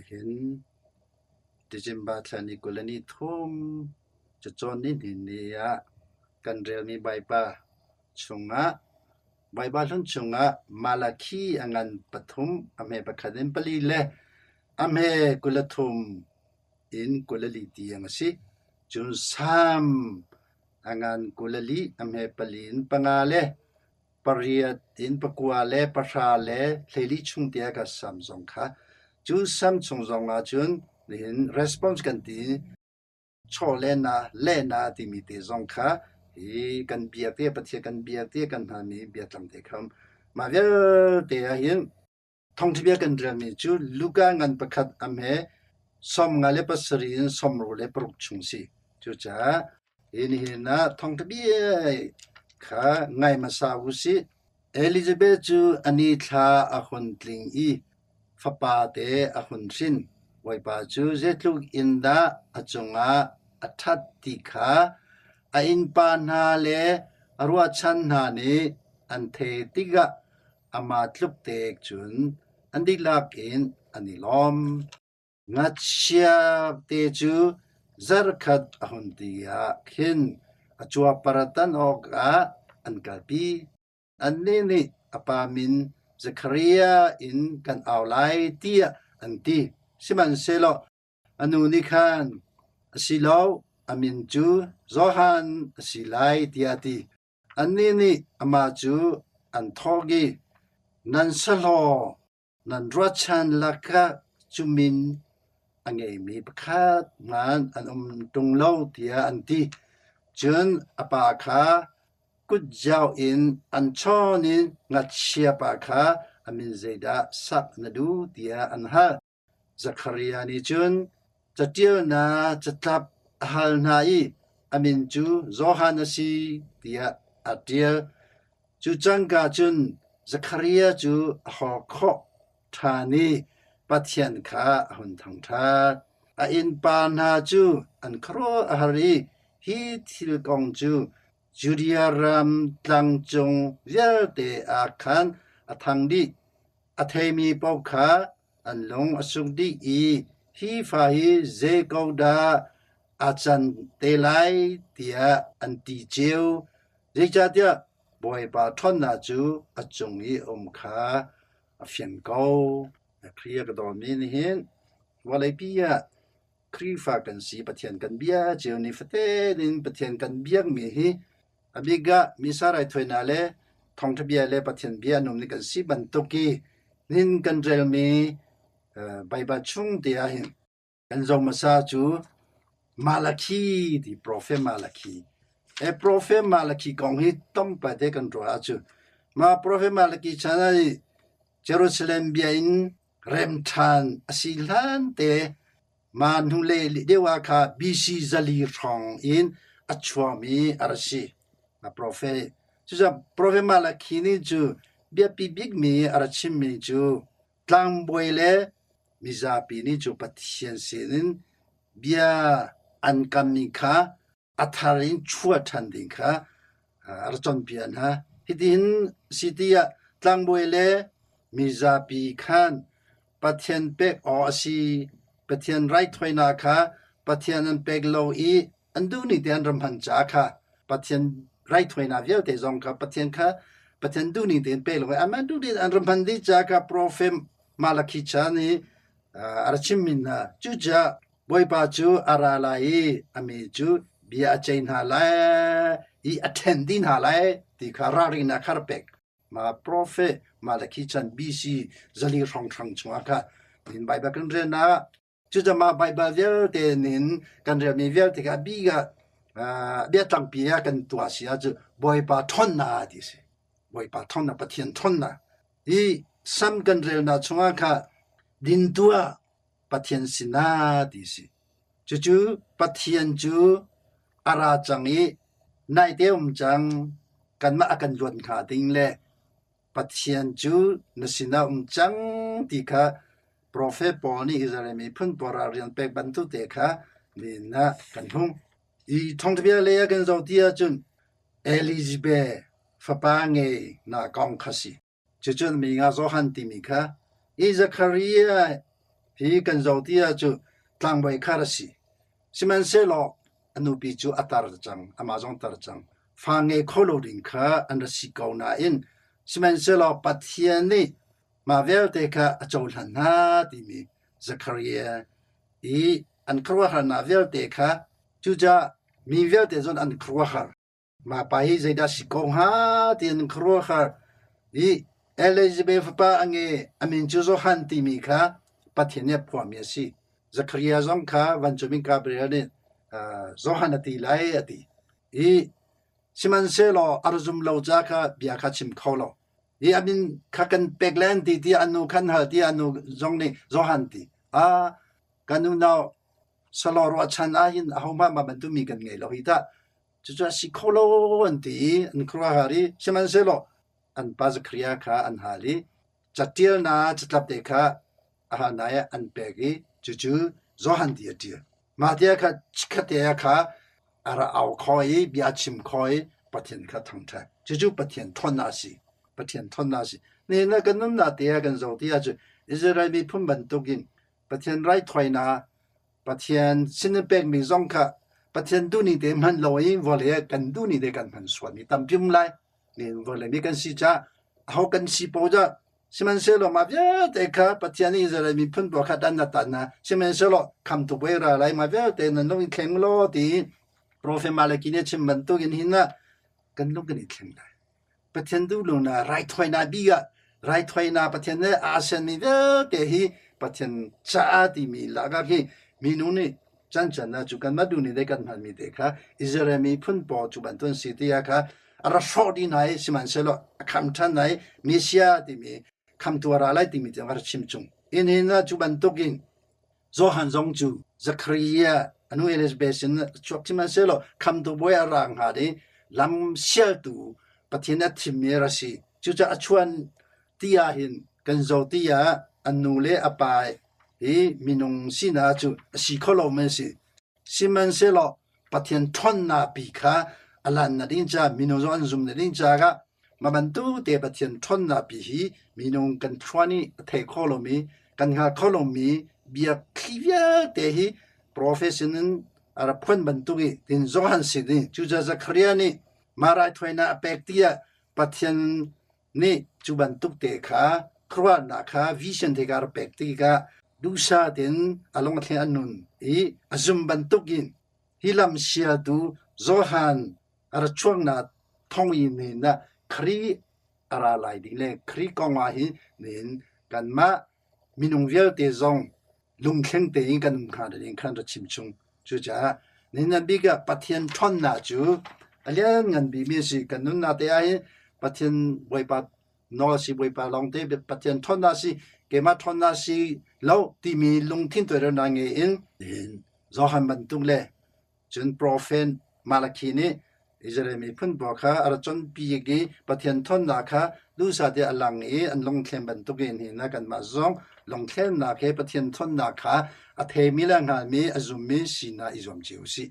เห็นดิจิมบาทนิกุลนิทุมจะจนนิดนี้กันเรียมีใบปาชงะใบบาลุนชงะมาลาคีอังันปฐุมอเมปะคันปลีเลอเมกุลทุมอินกุลลิตียงสิจุนซัมอังันกุลลิอเมปลีนปังาเลปริยตินปกัวเลปชาเลเลลิชุงเตียกซัมซงคะจุซัมชงซงอาจุนเห็น response กันตีโชเลนาเลนาติมีเตซงคะกันเบียเตปะเทกันเบียเตกันหามีเบียตังเตคำมาเวเตเห็นท่องที่เบียกันเรมีจุลูกางันประคัดอเมสมงาเลปสรีนสมรูเลปรุกชุงสิจุจ้าเห็นนะท่องที่เบียค่ะไงมาสาวสิเอลิซาเบธจูอันนี้ทาอหุนตลิงอีฟปาเตอหุนสินไว้ปาจูเจตุกอินดาอจงอาอัทัตติขาอินปานาเลอรัวชันนานีอันเทติกะอามาตลุกเตกจุนอันดิลักอินอันนิลอมงัดเชียเตจูซาร์คัดอหุนติยาขินอจัวปรตันออกอันกาปีอันนี้นี่อปามินซัคริยาอินกันเอาไลตีอันตีสิมันเซโลอนุนิคันสิโลอามินจูโซฮันสิไลตีอาตีอันนี้นี่อามาจูอันทอกีนันสโลนันรัชันลักะจุมินอันเงมีประคาดงานอันตรงโลตีอันตีจนอปาคากุดเจ้าอินอันชอนินงัดเชียปาคาอามินเซดาสักนดูตีอันฮะซัคริยานิจุนจะเจียวนาจะทับฮัลนาอีอามินจูโซฮานสีตีอาเดียจูจังกาจุนซัคริยาจูฮอคอทานีปัทยันคาหุนทังทาอินปานาจูอันครออาฮรีฮีทิลกองจูจูเรียรามตังจงเยเตอาคันอทังดีอเทมีปอกขาอันลงอสุงดีอีฮีฟาฮีเซกอดาอาจันเตไลเตียอันติเจวเรจาเตียบอยปาทอนนาจูอจงอีอมขาเฟียนโกเคลียกระดอมินเห็นว่าเลยปีครีฟากันสีปะเทียนกันเบียเจียวนิฟเตนินปะเทียนกันเบียมีฮีอบิกะมิสารายถวยนาเลทองทะเบียเลปะเทียนเบียนุมนิกันสีบันตุกีนินกันเรลมีใบบาชุงเตียหินกันจงมาซาจูมาลาคีที่โปรเฟตมาลาคีโปรเฟตมาลาคีกองฮิต้องไปเดกันตัวอาจูมาโปรเฟตมาลาคีชนะเยรูซาเล็มเบียอินเรมทันอสิลันเตมานุเลเดวาคาบีซีซาลีรองอินอัชวามีอาร์ชีมาโปรเฟตจะโปรเฟตมาลาคีนี่จูเบียปีบิกมีอาร์ชิมีจูตังบวยเลมิซาปีนี่จูปัทเชียนเซนินเบียอันกามิคาอัทารินชัวทันดิงคาอาร์จอนเปียนฮะฮิดินสิติยาตังบวยเลมิซาปีคันปัทเชียนเป็กออซีปัทเชียนไรถวยนาคาปัทเชียนเป็กโลอีอันดูนี่เดียนรำพันจาคาปัทเชียนไรถวยนาเวียวเตจงคาปัทเชียนคาปัทเชียนดูนี่เดียนเป็กโลอามันดูนี่อันรำพันดิจากาโปรเฟมมาลาคิชานีอาร์ชิมินาจูจาบอยปาจูอาราลายอเมจูเบียเจนฮาไลอีอัเทนดินฮาไลที่คารารินาคาร์เปกมาโปรเฟมาลาคิชันบีซีซาลีรองทางชัวค่ะนินไบเบิลกันเรนาจูจะมาไบเบิลเวลเตนินกันเรมีเวลที่กับบีกะเบียตังปียกันตัวเสียจูบอยปาทอนนาดิสิบอยปาทอนนาปะเทียนทอนนาอีซัมกันเรนาชัวค่ะดินตัวปะเทียนสินาดิสิจูปะเทียนจูอาราจังอีนายเดียวมจังกันมากันลวนขาดิงเลปะเทียนจูนสินาจังติคะโปรเฟปอนี่อิสราเอลมีพุ่นปราเรียนเป็กบรรทุเตคะนี่นะกันพงอีท่องทะเบียนเลยกันเราเดียจุนเอลิซาเบธฟปาเงนากองคสิจุนมีงาโซฮันติมิคะอิซัคริยา hi kan zautia chu tlang bai kharasi siman se lo anu pi chu atar chang amazon tar chang fange kholoring kha an si kauna in siman se lo pathian ni ma vel te kha achol hana ti mi Zakaria i an krwa hana vel te kha chu ja mi vel te zon an krwa har ma pa hi zaida si kong ha ti an krwa har i Elizabeth pa ange amin chu zo han ti mi kha pathian ne phwa mi si Zakaria zong kha van chumin Gabriel ne zo hanati lai ati i siman se lo arzum lo ja kha bia kha chim kholo i amin kha kan peklan ti anu khan ha ti anu zong ni zo han ti kanu now salo ro chan a hin ahoma ma ban tu mi kan ngai lo hi ta chu si kholo an ti an khra hari siman se lo an pa Zakaria kha an hali chatil na chatlap te kha ahanaya an pegi chu zo han ti ti ma dia kha chikate kha ara au khoi bia chim khoi pathian kha thangtha chu pathian thona si ne na kanum na te kan zo ti chu Israel mi phum ban togin pathian rai thoina pathian sinpek mi zong kha pathian du ni te man loi vole kan du ni de kan man swani tampim lai ne vole mi kan si cha ho kan si po ja siman se lo ma bia te kha pathian ni Israel mi phun bo kha dan na tan na siman se lo kam tu we ra lai ma bia te na no kheng lo ti prophet Malaki ne chim ban togin hinna kan lu kan kheng lai pathian du lo na rai thoina bi ga rai thoina pathian ne asen mi ve te hi pathian cha ti mi la ga ki mi nu ni chan na chu kan ma du ni de kan man mi de kha Israel mi phun po chu ban ton si ti ya kha ara shodi nai siman se lo kham than nai mesia ti mi kham tu ara lai ti mi jang ar chim chung in na chu ban togin zo han zong chu Zakaria anu Elizabeth chok siman se lo kham tu boy arang ha de lam sial tu pathian na thim me ra si chu cha achuan tia hin kan zo tia anu le apai hi minung sina chu si kholo men si siman se lo pathian thon na bi kha alan na din cha minung zo an zum na din cha ga mabantu te pathian thon na bi hi minung kan thwani the kholo mi kan ha kholo mi bia khivya te hi professional ara phun bantu gi din zo han si din chu cha Zakaria ni marai thoina apektia pathian ni chu bantu te kha khwa na kha vision te gar pekti ga dusa den along the anun e azum bantukin hilam sia du zohan ara chuang na thong yin ni na khri ara lai di le khri kong wa hi nin kan ma minung vial te zong lung kheng te yin kan kha de yin khan da chim chung chu ja nin na biga pathian thon na chu alian ngan bi mi si kan nun na te ai pathian wai pa no si wai pa long te pathian thon na si ke ma thon na si lo ti mi lung thin to na nge in zo han ban tung le chun prophet Malaki ni Israel mi phun bo kha ara chon pi ge pathian thon na kha lu sa de alang e an long thlem ban tu gen hi na kan ma zong long thlem na ke pathian thon na kha a the mi la nga mi azum mi si na izom chiu si